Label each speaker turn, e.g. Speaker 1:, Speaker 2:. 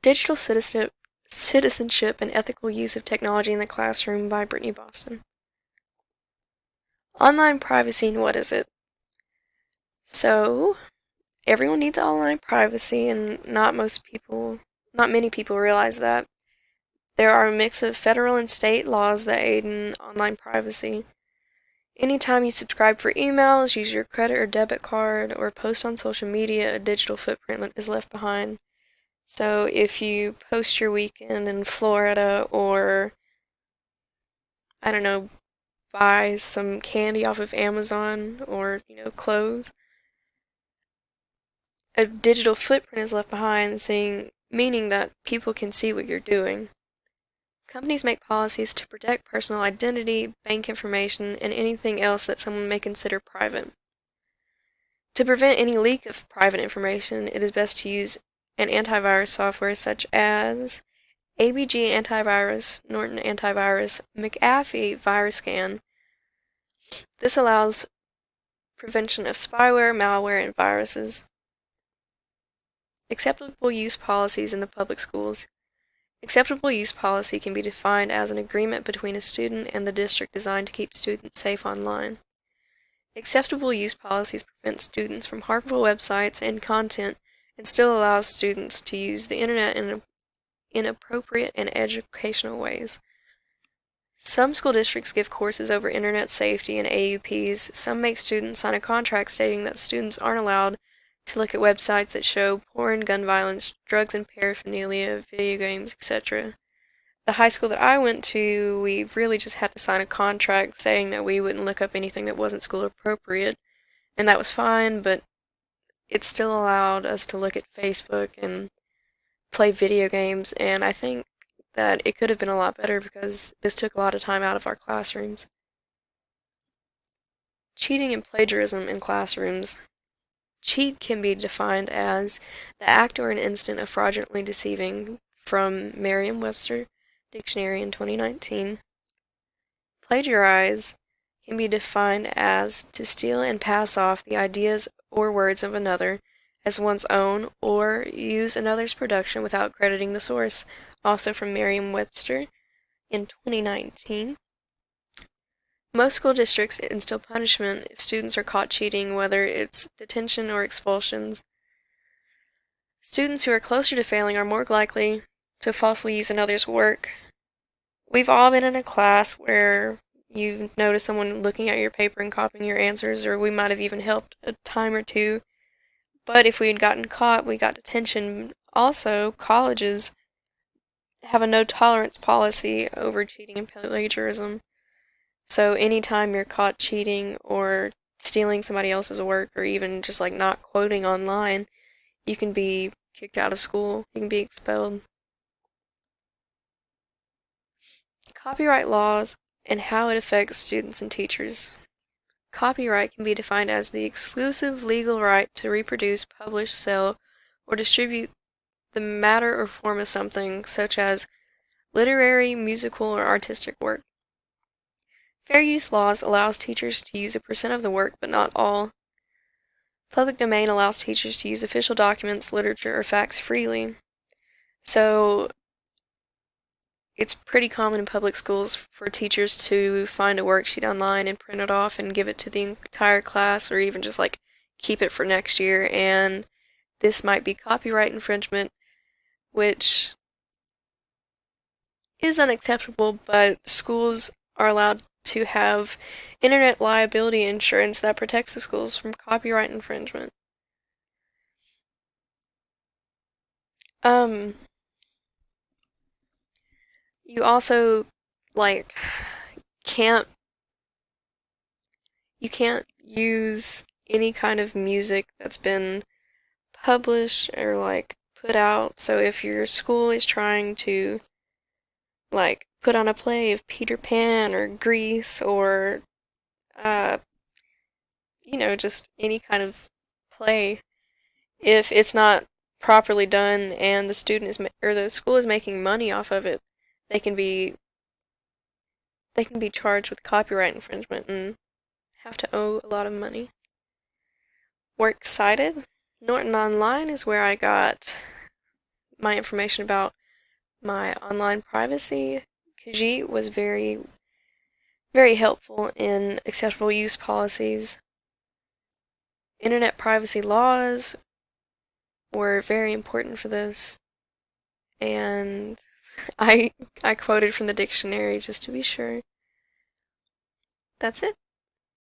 Speaker 1: Digital Citizenship and Ethical Use of Technology in the Classroom by Brittany Boston. Online privacy and what is it? So, everyone needs online privacy and not many people realize that. There are a mix of federal and state laws that aid in online privacy. Anytime you subscribe for emails, use your credit or debit card, or post on social media, a digital footprint is left behind. So if you post your weekend in Florida or, I don't know, buy some candy off of Amazon or, clothes, a digital footprint is left behind, meaning that people can see what you're doing. Companies make policies to protect personal identity, bank information, and anything else that someone may consider private. To prevent any leak of private information, it is best to use an antivirus software such as ABG Antivirus, Norton Antivirus, McAfee VirusScan. This allows prevention of spyware, malware, and viruses. Acceptable use policies in the public schools. Acceptable use policy can be defined as an agreement between a student and the district designed to keep students safe online. Acceptable use policies prevent students from harmful websites and content and still allows students to use the internet in appropriate and educational ways. Some school districts give courses over internet safety and AUPs. Some make students sign a contract stating that students aren't allowed to look at websites that show porn, gun violence, drugs and paraphernalia, video games, etc. The high school that I went to, we really just had to sign a contract saying that we wouldn't look up anything that wasn't school appropriate, and that was fine, but it still allowed us to look at Facebook and play video games, and I think that it could have been a lot better because this took a lot of time out of our classrooms. Cheating and plagiarism in classrooms. Cheat can be defined as the act or an instant of fraudulently deceiving, from Merriam-Webster Dictionary in 2019. Plagiarize can be defined as to steal and pass off the ideas or words of another as one's own, or use another's production without crediting the source, also from Merriam-Webster in 2019. Most school districts instill punishment if students are caught cheating, whether it's detention or expulsions. Students who are closer to failing are more likely to falsely use another's work. We've all been in a class where you've noticed someone looking at your paper and copying your answers, or we might have even helped a time or two. But if we had gotten caught, we got detention. Also, colleges have a no tolerance policy over cheating and plagiarism. So anytime you're caught cheating or stealing somebody else's work or even just like not quoting online, you can be kicked out of school. You can be expelled. Copyright laws and how it affects students and teachers. Copyright can be defined as the exclusive legal right to reproduce, publish, sell, or distribute the matter or form of something, such as literary, musical, or artistic work. Fair use laws allows teachers to use a percent of the work, but not all. Public domain allows teachers to use official documents, literature, or facts freely. So it's pretty common in public schools for teachers to find a worksheet online and print it off and give it to the entire class, or even just like keep it for next year, and this might be copyright infringement, which is unacceptable, but schools are allowed to have internet liability insurance that protects the schools from copyright infringement. You also like can't you can't use any kind of music that's been published or like put out. So if your school is trying to like put on a play of Peter Pan or Grease or uh just any kind of play, if it's not properly done and the student is or the school is making money off of it, they can be charged with copyright infringement and have to owe a lot of money. Works cited. Norton Online is where I got my information about my online privacy. Khajiit was very, very helpful in acceptable use policies. Internet privacy laws were very important for this, and I quoted from the dictionary just to be sure. That's it.